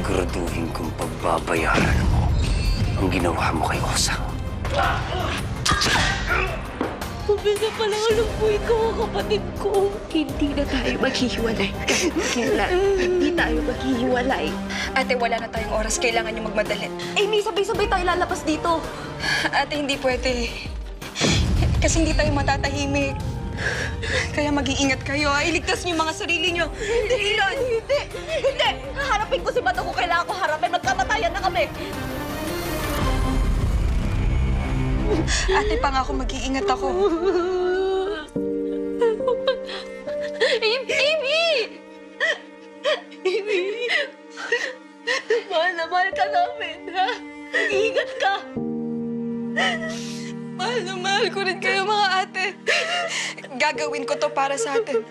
Sisiguraduhin kong pagbabayaran mo ang ginawa mo kay Osang. Umpisa pa lang alam mo ikaw ang kapatid ko. Hindi na tayo maghihiwalay. Kahit kailan, hindi tayo maghihiwalay. Ate, wala na tayong oras. Kailangan niyo magmadali. Amy, sabay-sabay tayo lalabas dito. Ate, hindi pwede. Kasi hindi tayo matatahimik. Kaya mag-iingat kayo. Iligtas niyo yung mga sarili niyo. Hindi, Ilon! Hindi! Hindi! Haharapin ko si Bato kung kailangan ko harapin. Magkamatayan na kami. Ate, pangako mag-iingat ako. Amy! Amy! Mahal na mahal ka namin, ha? Ingat ka! Mahal na mahal ko rin kayo, mga ate. Gagawin ko to para sa atin.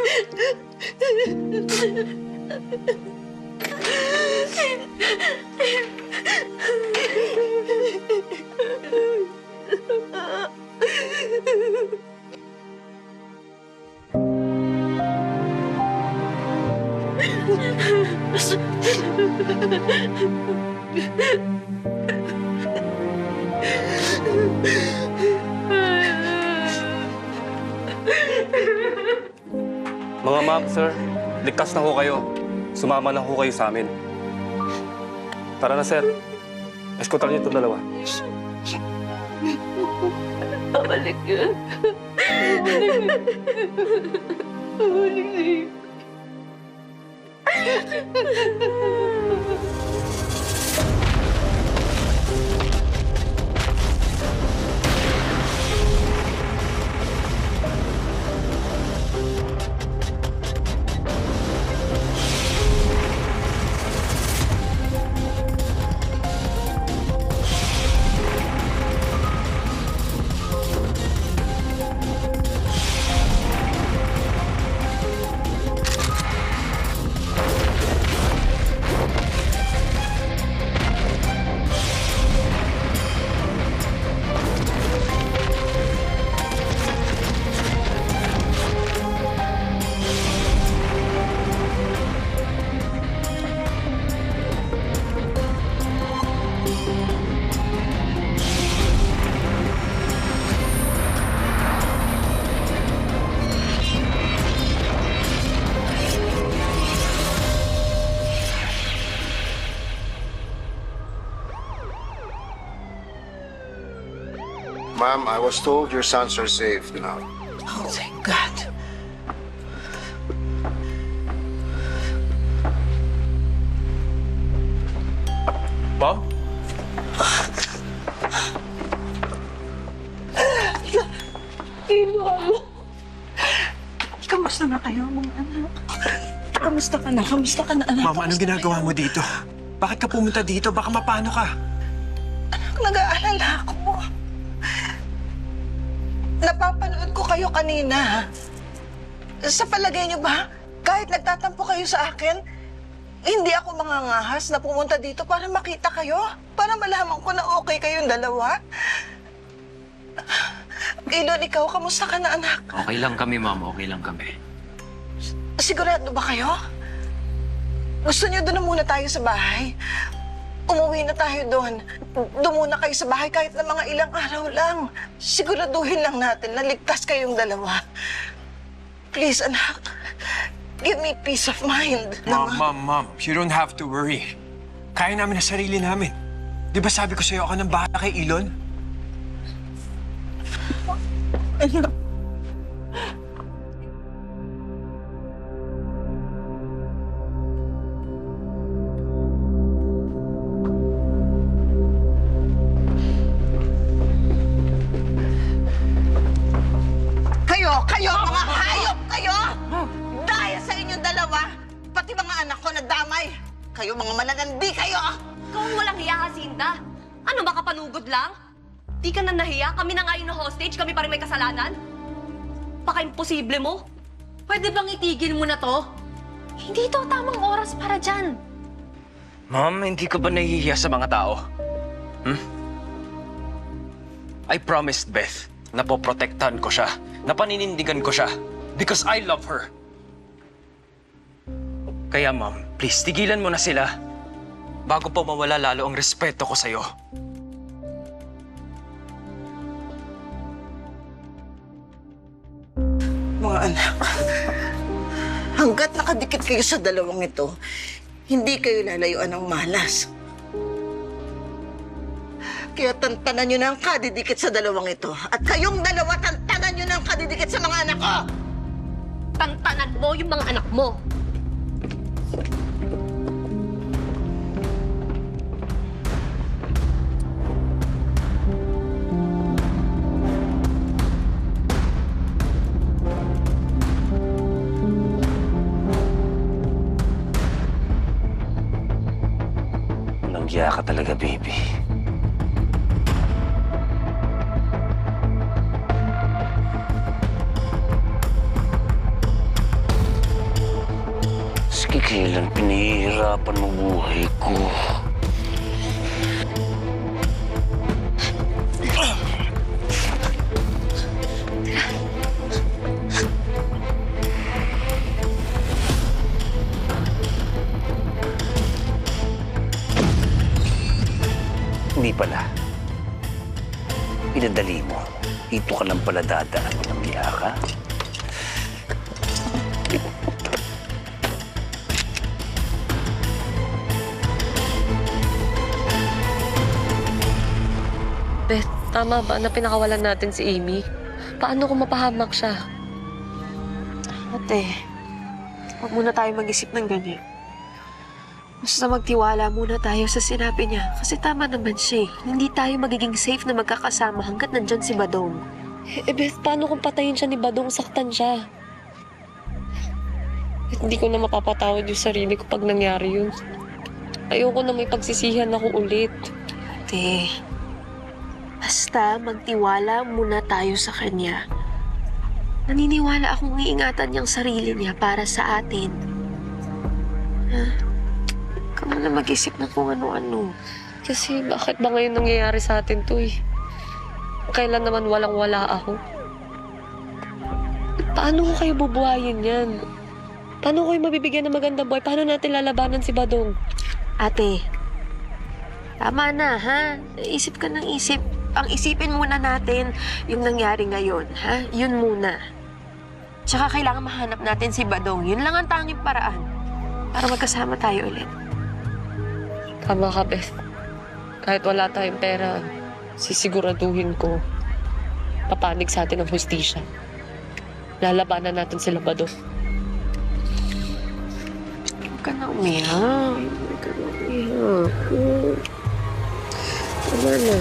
Mga ma'am, sir, ligtas na ho kayo. Sumama na ho kayo sa amin. Tara na, sir. Escortan niyo itong dalawa. Babalik ka. Babalik na. Ma'am, I was told your sons are safe now. Oh, thank God. Ma'am? Ilon! Kamusta na kayo, mga anak? Kamusta ka na? Kamusta ka na, anak? Mama, anong ginagawa mo dito? Bakit ka pumunta dito? Baka mapano ka? Anak, nag-aalala ako. Napapanood ko kayo kanina. Sa palagay niyo ba, kahit nagtatampo kayo sa akin, hindi ako mangangahas na pumunta dito para makita kayo? Para malaman ko na okay kayong dalawa? Ilon, ikaw, kamusta ka na, anak? Okay lang kami, ma'am. Okay lang kami. Sigurado ba kayo? Gusto niyo doon na muna tayo sa bahay? Umuwi na tayo doon. Doon muna kayo sa bahay kahit na mga ilang araw lang. Siguraduhin lang natin na ligtas kayong dalawa. Please, anak. Give me peace of mind. Mom, you don't have to worry. Kaya namin na sarili namin. Di ba sabi ko sa'yo ako ng bahala kay Ilon? Anak. Kayo, mga hayop kayo! Dahil sa inyong dalawa, pati mga anak ko nadamay. Kayo, mga malalandi kayo! Ikaw ang walang hiya, Jacinda. Ano ba, kapanugod lang? Di ka na nahiya? Kami na nga yung hostage, kami pa rin may kasalanan? Baka imposible mo? Pwede bang itigil mo na to? Hindi to tamang oras para dyan. Ma'am, hindi ka ba nahihiya sa mga tao? I promised Beth na poprotektahan ko siya, na paninindigan ko siya, because I love her. Kaya ma'am, please, tigilan mo na sila. bago pa mawala lalo ang respeto ko sa'yo. Mga anak, hanggat nakadikit kayo sa dalawang ito, hindi kayo lalayuan ng malas. Kaya tantanan nyo na ang kadidikit sa dalawang ito. At kayong dalawa, tantanan nyo na ang kadidikit sa mga anak ko! Tantanan mo yung mga anak mo. Nangya ka talaga, baby. Sige, kailan pinahihirapan mo buhay ko. Hindi pala. Pinadali mo. Dito ka lang pala dadaan. Nangya ka. Beth, tama ba na pinakawalan natin si Amy? Paano kung mapahamak siya? Ate, huwag muna tayo mag-isip ng ganyan. Basta magtiwala muna tayo sa sinabi niya. Kasi tama naman siya eh. Hindi tayo magiging safe na magkakasama hanggat nandyan si Badong. Eh, Beth, paano kung patayin siya ni Badong, saktan siya? At hindi ko na mapapatawad yung sarili ko pag nangyari yun. Ayoko na may pagsisihan ako ulit. Ate, basta magtiwala muna tayo sa kanya. Naniniwala akong iingatan niyang sarili niya para sa atin. Ha? Huwag ka muna mag-isip na kung ano-ano. Kasi bakit ba ngayon nangyayari sa atin to eh? Kailan naman walang-wala ako? Paano ko kayo bubuhayin yan? Paano ko kayo mabibigyan ng magandang buhay? Paano natin lalabanan si Badong? Ate, tama na, ha? Isip ka ng isip. Ang isipin muna natin yung nangyari ngayon, ha? Yun muna. Tsaka kailangan mahanap natin si Badong. Yun lang ang tanging paraan para magkasama tayo ulit. Tama ka, Beth. Kahit wala tayong pera, sisiguraduhin ko papanig sa atin ang hustisya. Lalabanan natin sila Badong. Huwag ka na umiyak. Huwag ka na umiyak. Tama na.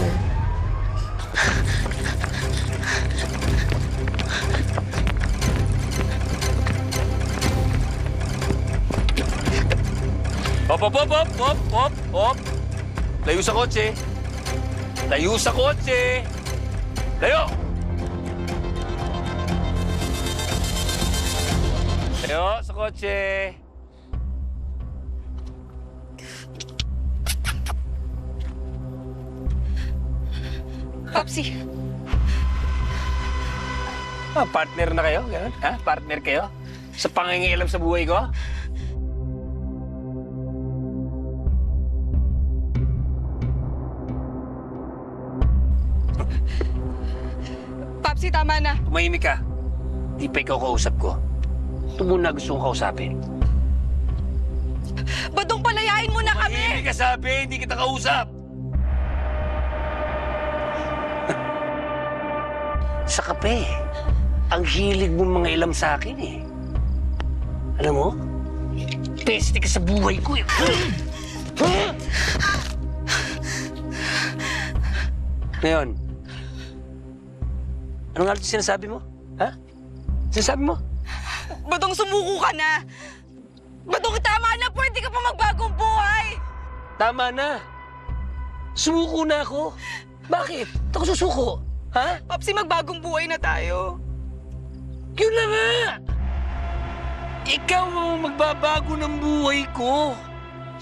Hop, hop, hop, hop, hop, hop, hop. Layo sa kotse. Layo sa kotse. Layo! Layo sa kotse. Popsi, Partner na kayo? Ganun? Ha? Partner kayo? Sa pangingialam sa buhay ko? Popsi, tama na. Tumahimik ka. Di pa ikaw kausap ko. Ito muna gusto kong kausapin. Badong, palayain mo na kami! Tumahimik ka sabi, hindi kita kausap. Sa kape, ang hilig mo mga ilam sa akin eh. Alam mo, peste ka sa buhay ko eh. Ngayon, ano nga ito sinasabi mo? Ha? Sinasabi mo? Badong, sumuko ka na! Badong, tama na! Pwede ka pa magbagong buhay! Tama na. Sumuko na ako. Bakit? Ba't ako susuko? Ha? Popsi, magbagong buhay na tayo. Yun na nga! Ikaw ang magbabago ng buhay ko.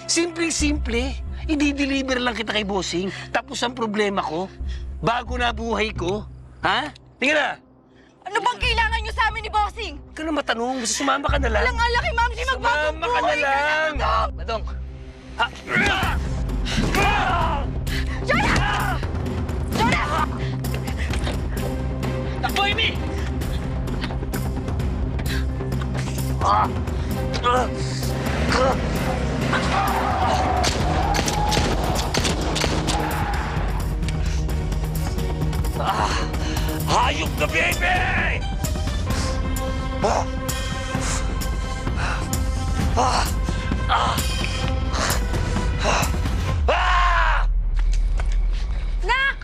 Simple-simple. I-deliver lang kita kay bossing. Tapos ang problema ko, bago na buhay ko. Ha? Tingnan na! Ano bang kailangan niyo sa amin ni Bossing? Huwag ka na matanong. Basta sumama ka na lang. Walang alaki, Ma'am, si magbagong Sumama ka na buhay lang! Badong! Badong! Ha? Hayop na, baby! Nak!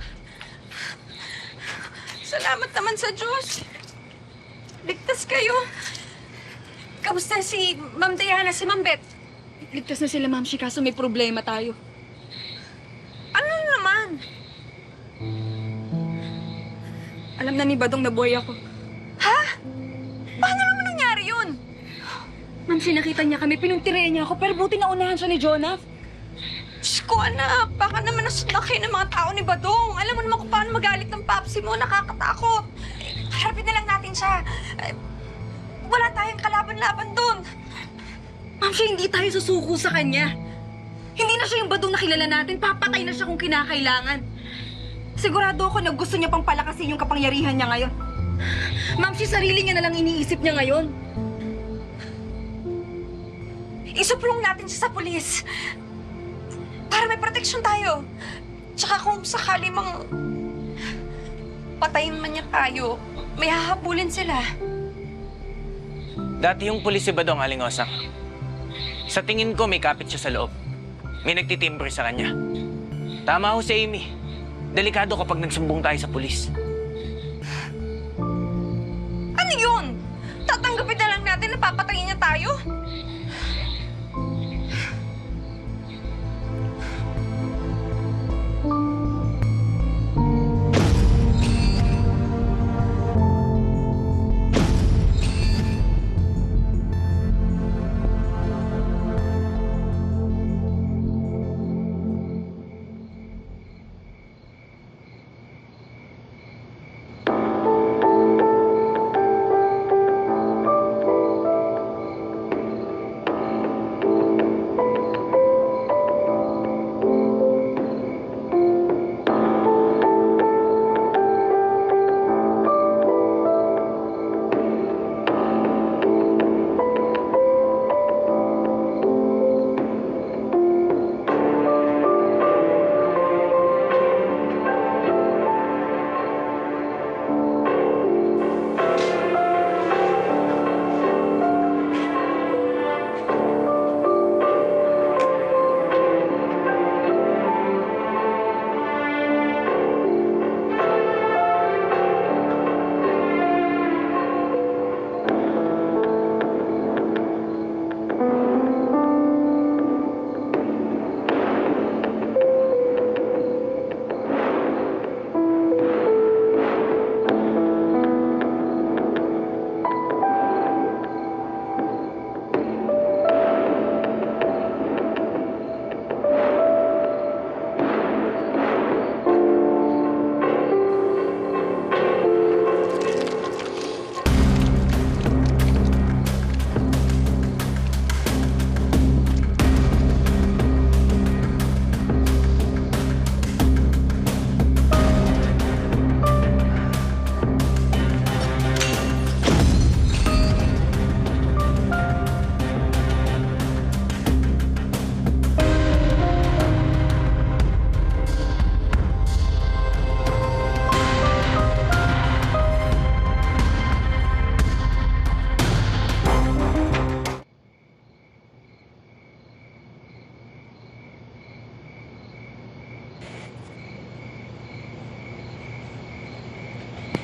Salamat naman sa Diyos. Ligtas kayo. Kamusta si Ma'am Diana, si Ma'am Beth? Ligtas na sila, Ma'am Shi, kaso may problema tayo. Ano naman? Alam na ni Badong na buhay ako. Ha? Paano naman nangyari yun? Ma'am Shi, nakita niya kami, pinuntirehan niya ako, pero buti naunahan siya ni Jonah. Diyos ko, anak. Baka naman nasunakay ng mga tao ni Badong. Alam mo naman kung paano magalit ng papsi mo. Nakakatakot. Harapin na lang natin siya. Wala tayong kalaban-laban doon. Ma'am Shi, hindi tayo susuko sa kanya. Hindi na siya yung Badong na kilala natin. Papatay na siya kung kinakailangan. Sigurado ako na gusto niya pang palakasin yung kapangyarihan niya ngayon. Ma'am Shi, sarili niya na lang iniisip niya ngayon. Isuplong natin siya sa pulis. Para may proteksyon tayo. Tsaka kung sakali mang patayin man niya tayo, may hahabulin sila. Dati yung pulis si Badong, Aling Osang. Sa tingin ko, may kapit siya sa loob. May nagtitimbre sa kanya. Tama ho si Amy. Delikado kapag nagsumbong tayo sa pulis. Ano yun? Tatanggapin na lang natin na papatayin niya tayo?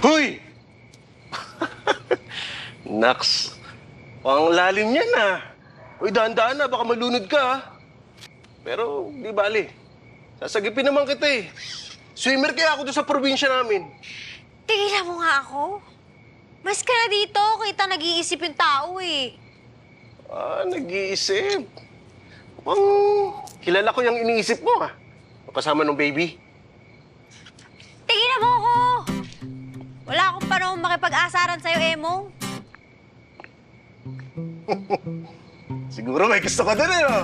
Hoy! Naks, ang lalim niyan ah. Uy, dahan-dahan na, baka malunod ka ah. Pero, di bali. Sasagipin naman kita eh. Swimmer kaya ako doon sa probinsya namin. Tigilan mo nga ako. Mas ka na dito, kita nag-iisip yung tao eh. Ah, nag-iisip. Kilala ko yung iniisip mo ah. Kasama ng baby. Tigilan mo ako! Wala akong panahon makipag-asaran sa'yo, Emo. Siguro may gusto ka doon eh, no?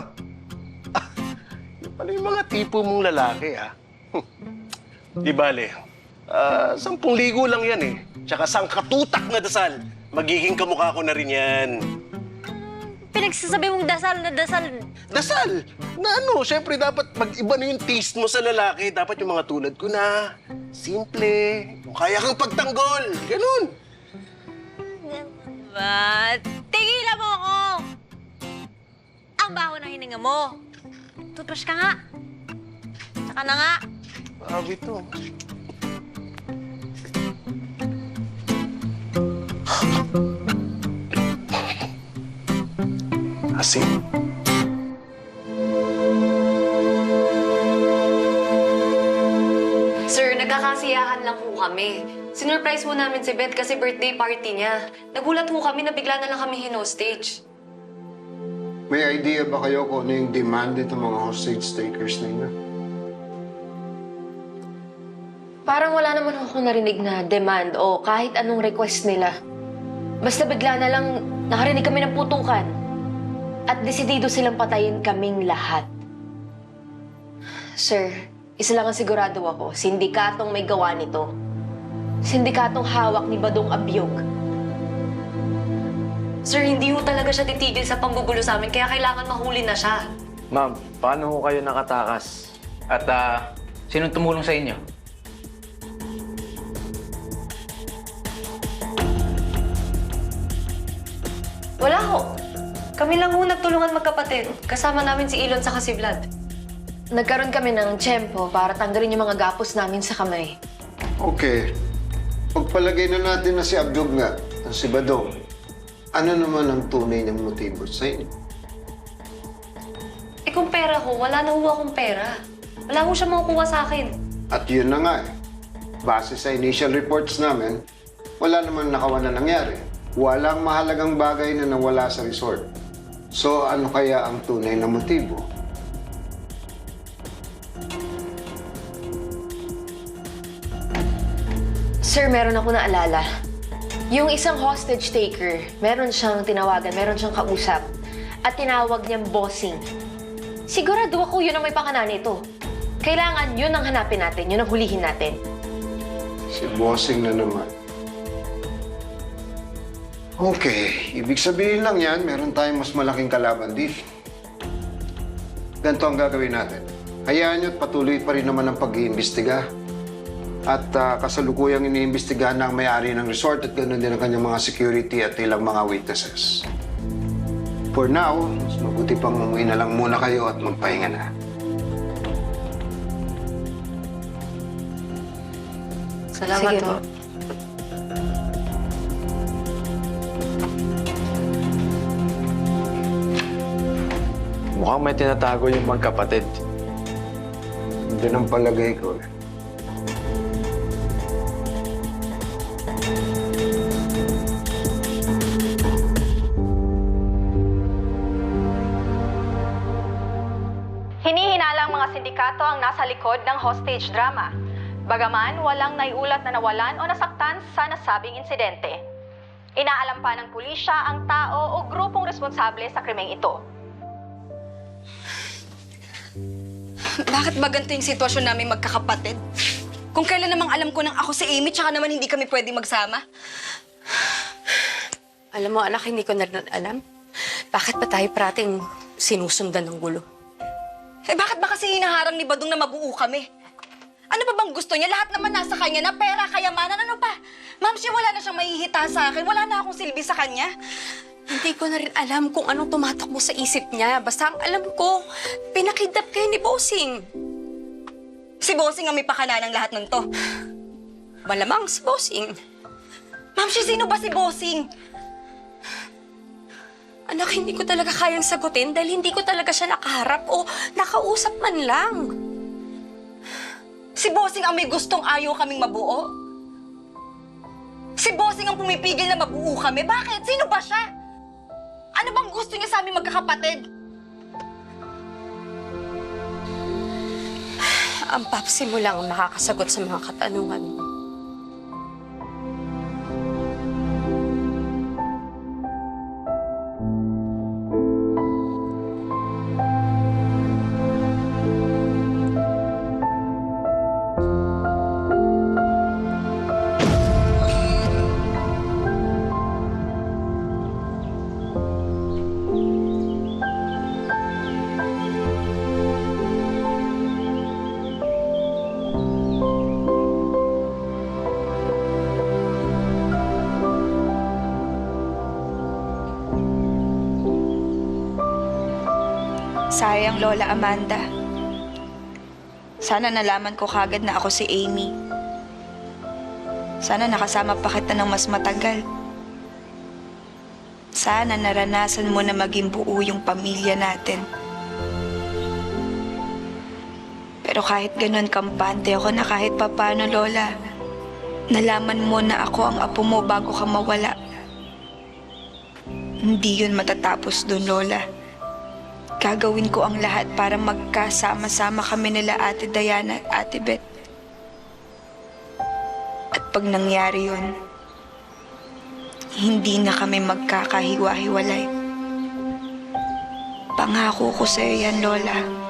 Yung pala yung mga tipo mong lalaki, ah. Di bale, 10,000 lang yan eh. Tsaka sangkatutak na dasal. Magiging kamukha ko na rin yan. pinagsasabi mong dasal na dasal? Dasal! Na ano, syempre dapat mag-iba na yung taste mo sa lalaki. Dapat yung mga tulad ko na simple, yung kaya kang pagtanggol. Ganun. Ba? Tigilan mo ako! Ang baho ng hininga mo. Toothbrush ka nga. Saka na nga. Grabe to. Asim. Sir, nagkakasiyahan lang po kami. Sinurprise mo namin si Beth kasi birthday party niya. Nagulat po kami na bigla na lang kami hinostage. May idea ba kayo kung ano yung demand ng mga hostage takers na yun? Parang wala naman ako narinig na demand o kahit anong request nila. Basta bigla na lang nakarinig kami ng putukan. At desidido silang patayin kaming lahat. Sir, isa lang ang sigurado ako, sindikatong may gawa nito. Sindikatong hawak ni Badong Abyog. Sir, hindi ho talaga siya titigil sa panggugulo sa amin, kaya kailangan mahuli na siya. Ma'am, paano ho kayo nakatakas? At sinong tumulong sa inyo? Wala ho. Kami lang ho nagtulungan magkapatid. Kasama namin si Elon sa si Vlad. Nagkaroon kami ng tiyempo para tanggalin yung mga gapos namin sa kamay. Okay. Pagpalagay na natin na si Abdog nga, at si Badong, ano naman ang tunay niyang motibo sa inyo? Eh kung pera ko, wala na ho akong pera. Wala ho siya makukuha sa akin. At yun na nga eh. Base sa initial reports namin, wala naman nakawan na nangyari. Walang mahalagang bagay na nawala sa resort. So ano kaya ang tunay na motibo? Sir, meron ako naalala. Yung isang hostage taker, meron siyang tinawagan, meron siyang kausap. At tinawag niyang bossing. Sigurado ako yun ang may pakana nito. Kailangan yun ang hanapin natin, yun ang hulihin natin. Si Bossing na naman. Okay, ibig sabihin lang yan, meron tayong mas malaking kalaban dito. Ganito ang gagawin natin. Hayaan nyo at patuloy pa rin naman ang pag-iimbestiga. At kasalukuyang iniimbestigahan na ang may-ari ng resort at ganoon din ang kanyang mga security at ilang mga witnesses. For now, mas mabuti pang umuwi na lang muna kayo at magpahinga na. Salamat Sige ho. po. Mukhang may tinatago yung magkapatid. Doon ang palagay ko. Hinihinalang mga sindikato ang nasa likod ng hostage drama. Bagaman walang naiulat na nawalan o nasaktan sa nasabing insidente. Inaalam pa ng pulisya ang tao o grupong responsable sa krimeng ito. Bakit ba ganito yung sitwasyon namin magkakapatid? Kung kailan namang alam ko nang ako si Amy, tsaka naman hindi kami pwede magsama. Alam mo, anak, hindi ko na rin alam. Bakit ba tayo parating sinusundan ng gulo? Eh bakit ba kasi hinaharang ni Badong na mabuo kami? Ano ba bang gusto niya? Lahat naman nasa kanya na pera, kayamanan, ano pa? Ma'am, siya wala na siyang mahihita sa akin. Wala na akong silbi sa kanya. Hindi ko na rin alam kung anong tumatakbo sa isip niya. Basta ang alam ko, pinakidnap kayo ni Bossing. Si Bossing ang may pakana ng lahat ng to. Malamang si Bossing. Ma'am, siya sino ba si Bossing? Anak, hindi ko talaga kayang sagutin dahil hindi ko talaga siya nakaharap o nakausap man lang. Si Bossing ang may gustong ayaw kaming mabuo? Si Bossing ang pumipigil na mabuo kami? Bakit? Sino ba siya? Ano bang gusto niya sa aming magkakapatid? Ang papsi mo lang ang makakasagot sa mga katanungan mo. Sayang, Lola Amanda. Sana nalaman ko kagad na ako si Amy. Sana nakasama pa kita ng mas matagal. Sana naranasan mo na maging buo yung pamilya natin. Pero kahit ganun, kampante ako na kahit papano, Lola. Nalaman mo na ako ang apo mo bago ka mawala. Hindi yun matatapos dun, Lola. Gagawin ko ang lahat para magkasama-sama kami nila Ate Diana at Ate Beth. At pag nangyari yun, hindi na kami magkakahiwa-hiwalay. Pangako ko sa'yo yan, Lola.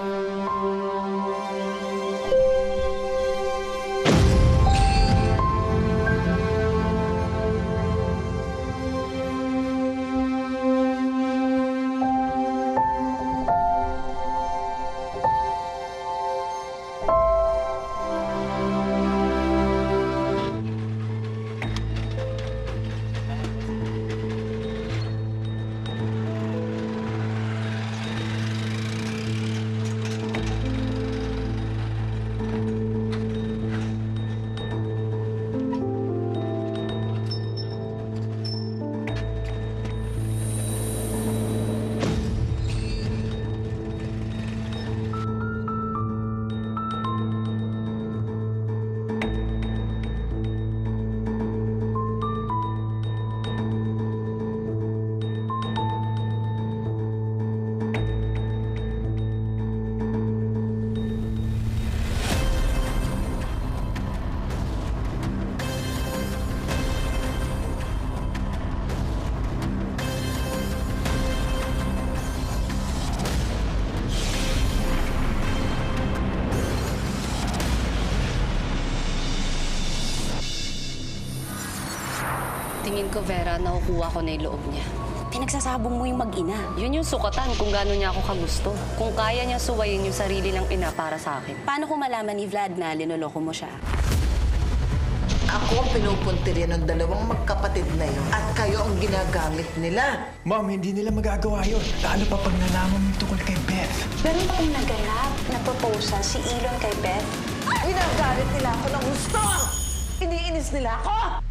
Tingin ko, Vera, nakukuha ko na yung loob niya. Pinagsasabong mo yung mag-ina. Yun yung sukatan kung gaano niya ako kagusto. Kung kaya niya suwayin yung sarili ng ina para sa akin. Paano kung malaman ni Vlad na linoloko mo siya? Ako ang pinupuntirya ng dalawang magkapatid na yun. At kayo ang ginagamit nila. Ma'am, hindi nila magagawa yun. Lalo pa pag nalaman mo tungkol kay Beth. Pero kung naganap na proposal si Elon kay Beth, Ginagalit nila ako ng gusto! Iniinis nila ako!